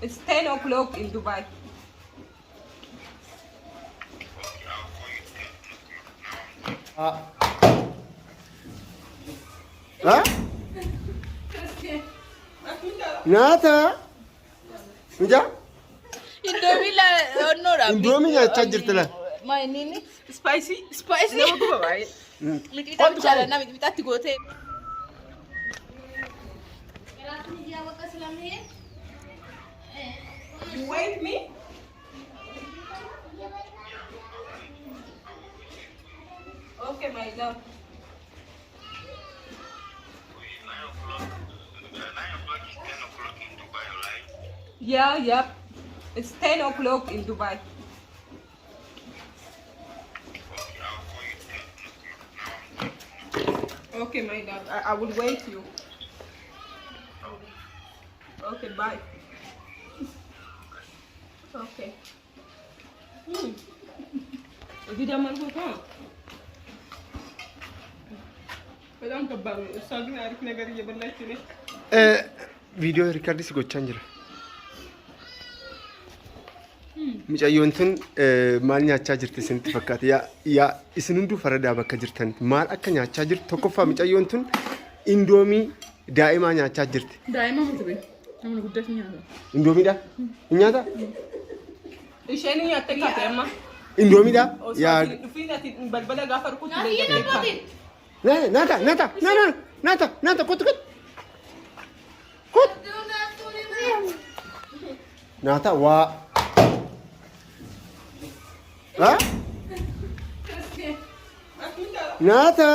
It's 10 o'clock in Dubai. Ha? Nyaata? Mija? Indomie la onora. Indomie nyaachaa jirti la. Ma nini? Spicy? Spicy. Nama guba baay'ee. Mixita bichara na mixitatti goote. You wait me? Okay, my love. 9 o'clock is 10 o'clock in Dubai, right? Yeah, yep. It's 10 o'clock in Dubai. Okay, I'll call you 10 o'clock now. Okay, my love. I will wait you. Okay, bye. Okay. Vida mango ka. Kadang kabang saging arik nagari ya balai sini. Viidiyoo riikardis gochaan jira. Mucayyoon tun maal nyaachaa jirti isinitti fakkaata? Yaa isin hunduu faradaa bakka jirtan maal akka nyaachaa jirtu tokkoffaa mucayyoon tun indoomii daa'imaa nyaachaa jirti. Daa'ima mutu be. Namni guddaa nyaata. Indoomiidha? Hin nyaata? Isheen nyaatte kaate amma. Indoomiidha? Yaa Dhufina balbala gaafa rukutu. Nyaata kottu kottu. Nyaata waa. Ha? Nyaata?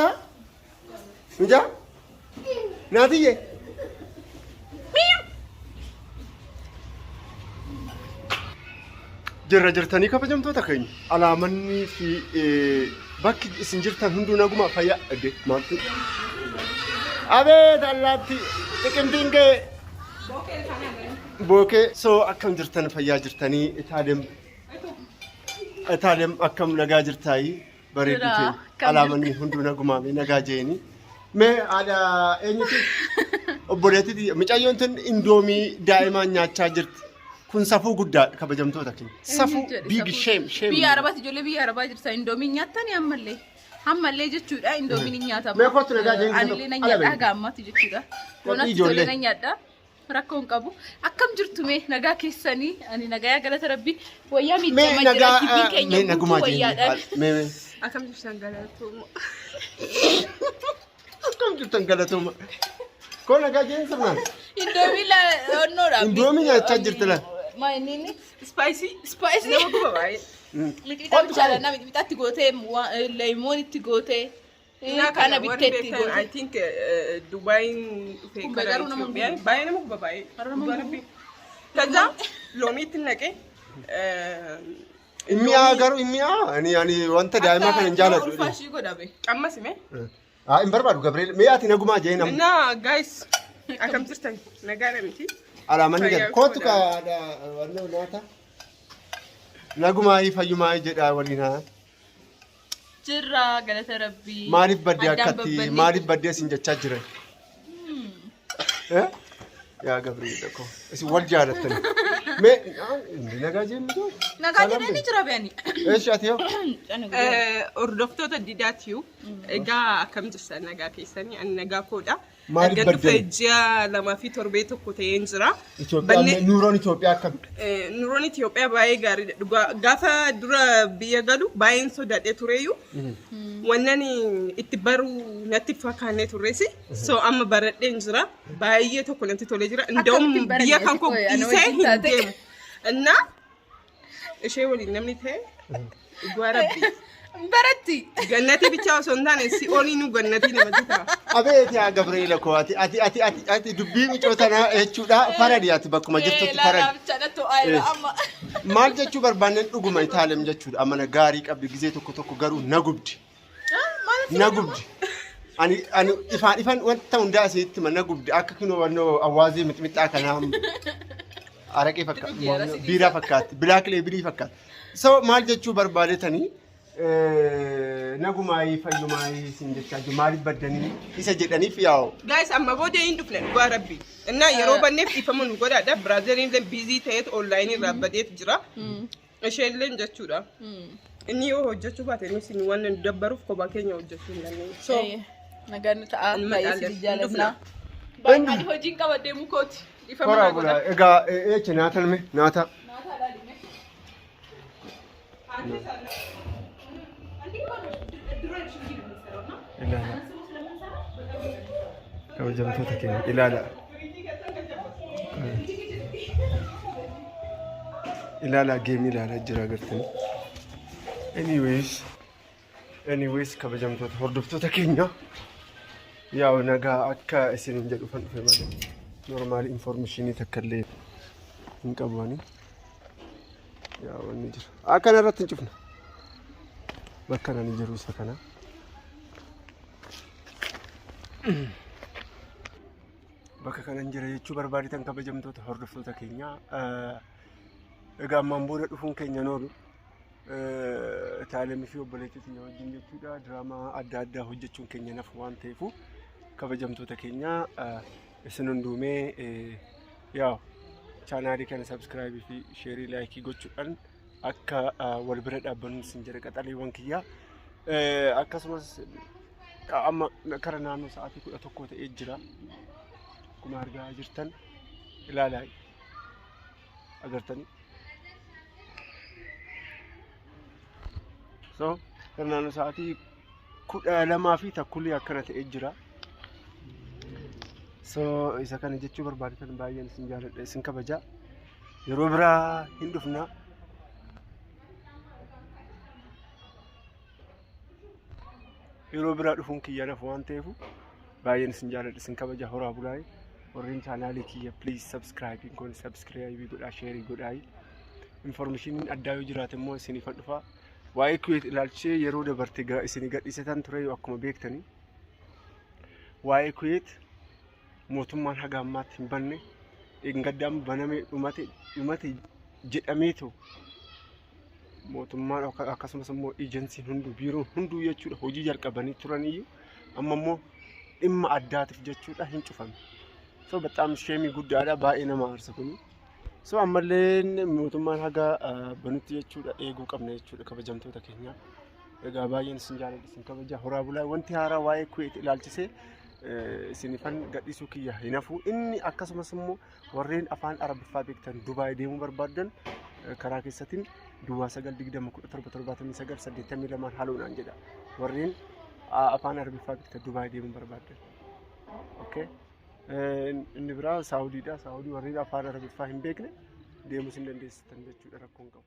Mija? Nyaatiyye? Jirtanii kabajamtoota keenya alaamannii fi bakki isin jirtan hunduu naguma fayyaa adde maaltu abeet allaatti xiqimtiin kee bookee soo akkam jirtan fayyaa jirtanii itaalem akkam nagaa jirtaayi bareedu ta'e alaamannii hunduu naguma nagaa jeeni mee aadaa eenyuti obboleettiti mucayyoon tun indoomii daa'imaan nyaachaa jirti. Kun safuu guddaa kabajamtoota keenya. Safuu big shame. Biyya Arabaatti ijoollee biyya Arabaa jirta indoomii nyaatani ammallee jechuudha indoomiin hin nyaatamu. Mee kottu nagaa jeen Anillee nan nyaadhaa gaammatti jechuudha. Doonatti ijoollee nan nyaadhaa. Rakkoo hin qabu. Akkam jirtu mee nagaa keessanii ani nagaa galata rabbii wayyaa miidhama jira kibbiin keenya guutuu wayyaadhaan. Mee Akkam jirtan galatooma. akkam jirtan galatooma. Koo nagaa jeen sirnaan. Indoomii la onora. Indoomii nyaachaa jirti la. Ma nini? Spicy? Spicy. Nama guba baay'ee. Mixita bichara na mixitatti goote leemonitti goote. Kana bitteetti goote. I think Dubain dhufee gara Itoophiyaa baay'ee nama guba baay'ee. Kaza loomiitti naqee. Immiyaa garuu immiyaa ani wanta daa'imaa kana hin jaalladhu. Ulfaashii godhame. Qammas hime? Hin barbaadu Gabriel. Mee ati nagumaa jee nam. Na guys akkam jirtan nagaa namiti. Alaamanni jala kootu kaadha wanna nyaata. Nagumaa fayyumaa jedha waliin haa. Jirra galata rabbii. Maaliif baddee akkatti maaliif baddee isin jechaa jiran? Yaa Gabriel dhaqoo isin wal jaalattani. Mee nagaa jennu nagaa jedhanii jira beeni. Eeshi ati yoo? Hordoftoota didaatiyu egaa akkam jirtan nagaa keessanii ani nagaa koodha. Maaliif Erga baddee? dhufee ji'a lamaa fi torbee tokko ta'een jira. Nuuroon Itoophiyaa akkam? Nuuroon Itoophiyaa baay'ee gaariidha. Gaafa dura biyya galu baay'een sodaadhee tureeyyuu. Wannan itti baruu natti fakkaannee turreesi. So amma baradheen jira. Baay'ee tokko natti tolee jira. Ndawum biyya kan koo dhiisee hin deemu. Innaa ishee waliin namni ta'e dhugaa rabbii. Baratti. Gannati bichaa osoo hin taane si oliinuu gannati namatti ta'a. Abeet yaa Gabriel koo ati dubbii micootanaa jechuudha faradi ati bakkuma jirtutti faradi. Maal jechuu barbaanneen dhuguma itaalem jechuudha amana gaarii qabdi gizee tokko garuu na gubdi. Na gubdi. Ani ifaan wanta hundaa asitti na gubdi akka kinoo wannoo awaazii mixmixaa kanaa araqee fakkaatu biiraa fakkaatti bilaak leebilii fakkaatti. So maal jechuu barbaadetanii nagumaayii fayyumaayii isin jechaa jiru maaliif baddanii isa jedhaniif yaa'u. Guys, amma booda hin dhufne dhugaa rabbi. Innaa yeroo banneef dhiifama nu godhaadha. Biraaziliin illee biizii ta'eet onlaayinii irraa badeet jira. Isheen illee jechuudha. Inni yoo hojjechuu baate nuti waan nu dabbaruuf kophaa keenya hojjechuu hin dandeenyu. So nagaan ta'a baay'ee si jaalladha. baay'ee hojiin qaba deemu kooti. Dhiifama Koraa nu godha. bulaa egaa eechi naata ilme naata. Kabajamtoota keenya ilaala. Ilaala geemii ilaalaa jira agartanii. Anyways kabajamtoota hordoftoota keenya yaa'u nagaa akka isin jedhu fan dhufe malee normaali informationii takka illee hin qabani. Yaa'u inni jira. Akkana irratti hin cufna. Bakka nani jiru isa kana. Bakka kanan jira jechuu barbaaditan kabajamtoota hordoftoota keenya. Egaa ammaan booda dhufuun keenya noolu taalemii fi obboleettii keenya wajjin jechuudha. Diraamaa adda addaa hojjechuun keenya nafu waan ta'eefu kabajamtoota keenya isin hunduumee yaa'u chaanaalii kana sabskraayibii fi sheerii laayikii gochuudhaan akka wal bira dhaabbannu isin jedha qaxaleewwan kiyyaa. Akkasumas amma kara naannoo sa'aatii 11 ta'ee jira. Akkuma argaa jirtan ilaalaa agartanii. So kara naannoo sa'aatii 12 fi takkulii akkana ta'ee jira. So isa kana jechuu barbaaditan baay'een isin jaalladha isin kabaja. Yeroo biraa hin dhufna. Yeroo biraa dhufuun kiyya nafu waan ta'eef baay'een isin jaalladha isin kabaja horaa bulaay. Warreen chaanaalii kiyya please subscribe kun subscribe godhaa share godhaa. Information addaa yoo jiraate immoo isin ifan dhufa. Waa'ee Kuwait ilaalchee yeroo dabarte isin gadhiisatan ture yoo akkuma beektanii. Waa'ee Kuwait mootummaan haga ammaatti hin banne gaddaam baname dhumate jedhameetu mootummaan akkasumas immoo ejensiin hunduu biiroon hunduu jechuudha hojii jalqabanii turaniyyuu amma immoo dhimma addaatiif jechuudha hin cufame. So bataam sheemii guddaadha baay'ee nama aarsa kuni. So ammallee mootummaan haga banutti jechuudha eeguu qabna jechuudha kabajamtoota keenya. Egaa baay'een isin jaalladha isin kabaja horaa bulaa wanti haaraa waa'ee Kuwait ilaalchisee isinifan gadhiisuu kiyya hin hafu. Inni akkasumas immoo warreen afaan arabiffaa beektan Dubaay deemuu barbaadan karaa keessatiin duwwaa 920177982 haluudhaan jedha. Warreen afaan arabiffaa beektan Dubaay deemuu barbaadan. Okay. Inni biraa Saawudiidha. Saawudii warreen afaan arabiffaa hin beekne deemuu hin dandeessitan jechuudha rakkoon qabu.